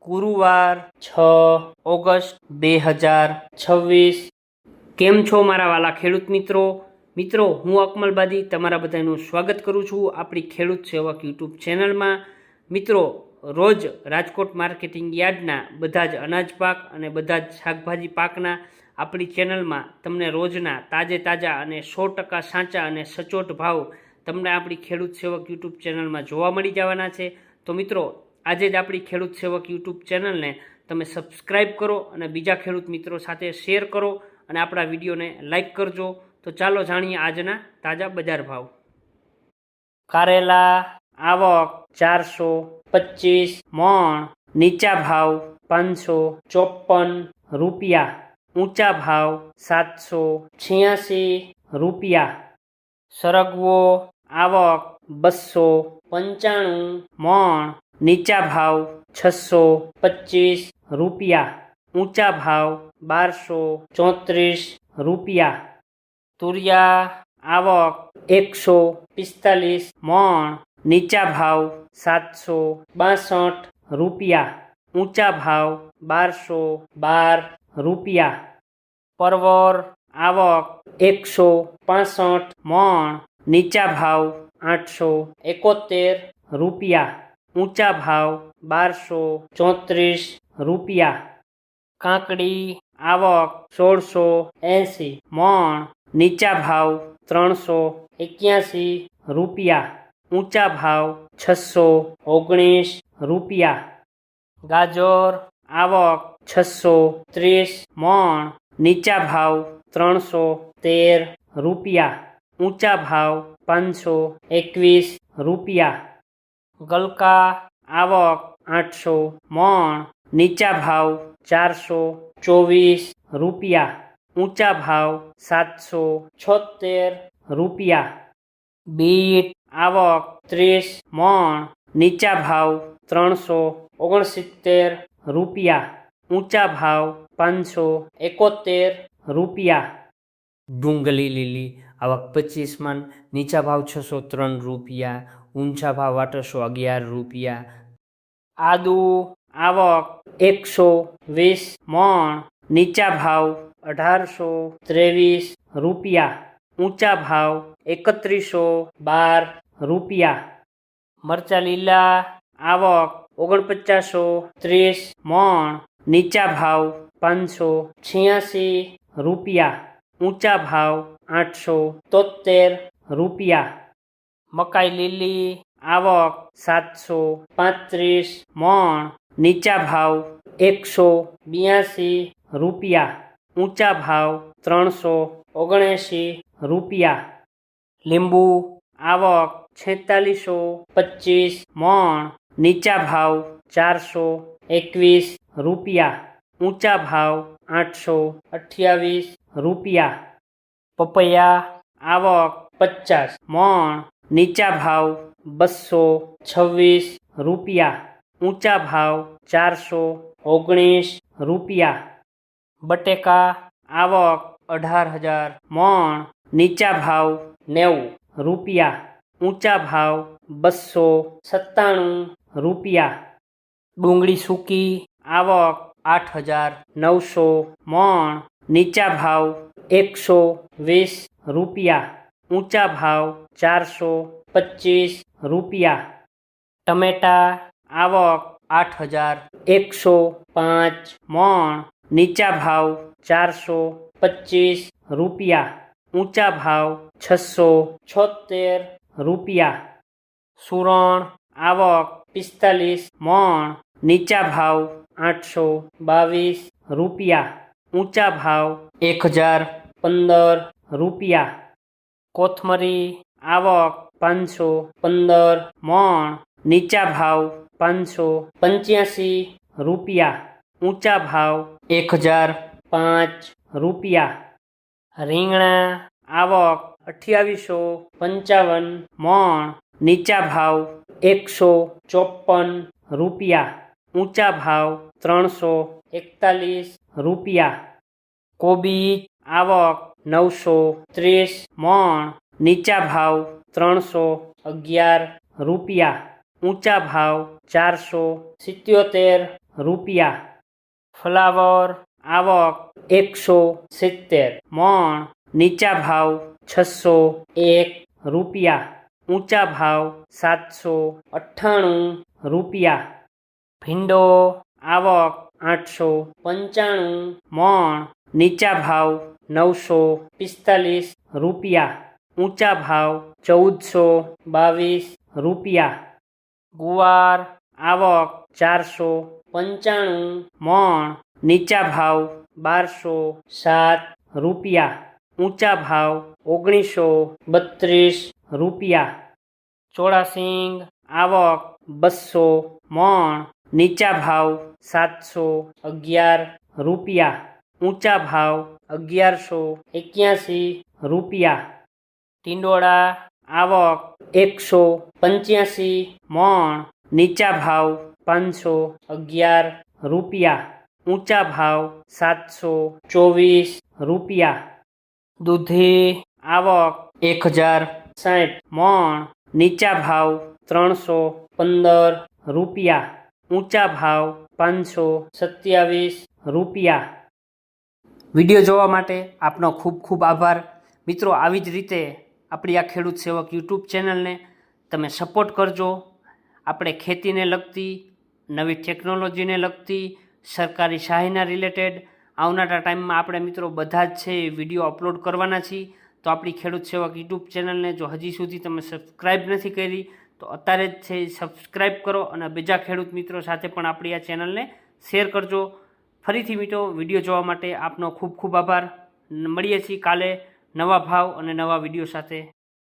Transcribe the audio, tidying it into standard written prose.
ગુરુવાર 6 ઓગસ્ટ 2026। કેમ છો મારા વાલા ખેડૂત મિત્રો હું અકમલબાદી તમારા બધાનું સ્વાગત કરું છું આપણી ખેડૂત સેવક યુટ્યુબ ચેનલમાં। મિત્રો રોજ રાજકોટ માર્કેટિંગ યાર્ડના બધા જ અનાજ પાક અને બધા જ શાકભાજી પાકના આપણી ચેનલમાં તમને રોજના તાજા અને 100% સાચા અને સચોટ ભાવ તમને આપણી ખેડૂત સેવક યુટ્યુબ ચેનલમાં જોવા મળી જવાના છે। તો મિત્રો આજે જ આપણી ખેડૂત સેવક યુટ્યુબ ચેનલને તમે સબસ્ક્રાઈબ કરો અને બીજા ખેડૂત મિત્રો સાથે શેર કરો અને આપણા વિડીયોને લાઈક કરજો। તો ચાલો જાણીએ આજના તાજા બજાર ભાવ। કારેલા આવક 425 મણ, નીચા ભાવ 554 રૂપિયા, ઊંચા ભાવ 786 રૂપિયા। સરગવો આવક 295 મણ, નીચા ભાવ 625 રૂપિયા, ઊંચા ભાવ 1234 રૂપિયા। તુરિયા આવક 145 મણ, નીચા ભાવ 762 રૂપિયા, ઊંચા ભાવ 1212 રૂપિયા। પરવર આવક 165 મણ, નીચા ભાવ 871 રૂપિયા, ઊંચા ભાવ 1234 રૂપિયા। કાકડી આવક 1680 મણ, નીચા ભાવ 381 રૂપિયા, ઊંચા ભાવ 619 રૂપિયા। ગાજર આવક 630 મણ, નીચા ભાવ 313 રૂપિયા, ઊંચા ભાવ 521 રૂપિયા। ગલકા આવક 800 મણ, નીચા ભાવ 424 રૂપિયા, ઊંચા ભાવ 776 રૂપિયા। બીટ આવક 30 મણ, નીચા ભાવ 369 રૂપિયા, ઊંચા ભાવ 571 રૂપિયા। ડુંગળી લીલી આવક 25 મણ, નીચા ભાવ 603 રૂપિયા, ઊંચા ભાવ 811 રૂપિયા। આદુ આવક 120 મણ, નીચા ભાવ 1823 રૂપિયા, ઊંચા ભાવ 3112 રૂપિયા। મરચા લીલા આવક 4930 મણ, નીચા ભાવ 586 રૂપિયા, ઊંચા ભાવ 873 રૂપિયા। મકાઈ લીલી આવક 735 મણ, નીચા ભાવ 182 રૂપિયા, ઊંચા ભાવ 379 રૂપિયા। લીંબુ આવક 4625 મણ, નીચા ભાવ 421 રૂપિયા, ઊંચા ભાવ 828 રૂપિયા। પપૈયા આવક 50 મણ, નીચા ભાવ 226 રૂપિયા, ઊંચા ભાવ 419 રૂપિયા। બટેકા આવક 18000 મણ, નીચા ભાવ 90 રૂપિયા, ઊંચા ભાવ 297 રૂપિયા। ડુંગળી સૂકી આવક 8900 મણ, નીચા ભાવ 120 રૂપિયા, ઊંચા ભાવ 425 રૂપિયા। ટમેટા આવક 8105 મણ, નીચા ભાવ 425 રૂપિયા, ઊંચા ભાવ 676 રૂપિયા। સુરણ આવક 45 મણ, નીચા ભાવ 822 રૂપિયા, ઊંચા ભાવ 1015 રૂપિયા। કોથમરી આવક 515 મણ, નીચા ભાવ 585 રૂપિયા, ઊંચા ભાવ 1005 રૂપિયા। રીંગણા આવક 2855 મણ, નીચા ભાવ 154 રૂપિયા, ઊંચા ભાવ 341 રૂપિયા। કોબી આવક 930 મણ, નીચા ભાવ 311 રૂપિયા, ઊંચા ભાવ 477 રૂપિયા. ફ્લાવર આવક 170 મણ, નીચા ભાવ 601 રૂપિયા, ઊંચા ભાવ 798 રૂપિયા. ભીંડો આવક 895 મણ, નીચા ભાવ 945 રૂપિયા, ઊંચા ભાવ 1422 રૂપિયા. ગુવાર આવક 495 મણ, નીચા ભાવ 1207 રૂપિયા, ઊંચા ભાવ 1932 રૂપિયા. ચોળાસિંગ આવક 200 મણ, નીચા ભાવ 711 રૂપિયા, ઊંચા ભાવ 1181 રૂપિયા. ટીંડોળા આવક 185 મણ, નીચા ભાવ 511 રૂપિયા, ઊંચા ભાવ 724 રૂપિયા. દૂધી આવક 1060 મણ, નીચા ભાવ 315 રૂપિયા, ઊંચા ભાવ 527 રૂપિયા. વિડીયો જોવા માટે આપનો ખૂબ ખૂબ આભાર. મિત્રો, આવી જ રીતે આપણી આ ખેડૂત સેવક યુટ્યુબ ચેનલને તમે સપોર્ટ કરજો. આપણે ખેતીને લગતી, નવી ટેકનોલોજીને લગતી, સરકારી સહાયના રિલેટેડ આવનારા ટાઈમમાં આપણે મિત્રો બધા જ છે એ વિડીયો અપલોડ કરવાના છીએ. તો આપણી ખેડૂત સેવક યુટ્યુબ ચેનલને જો હજી સુધી તમે સબસ્ક્રાઈબ નથી કરી તો અત્યારે જ છે સબસ્ક્રાઈબ કરો અને બીજા ખેડૂત મિત્રો સાથે પણ આપણી આ ચેનલને શેર કરજો. ફરીથી મિત્રો, વિડીયો જોવા માટે આપનો ખૂબ ખૂબ આભાર. મળીએ છીએ કાલે નવા ભાવ અને નવા વિડીયો સાથે.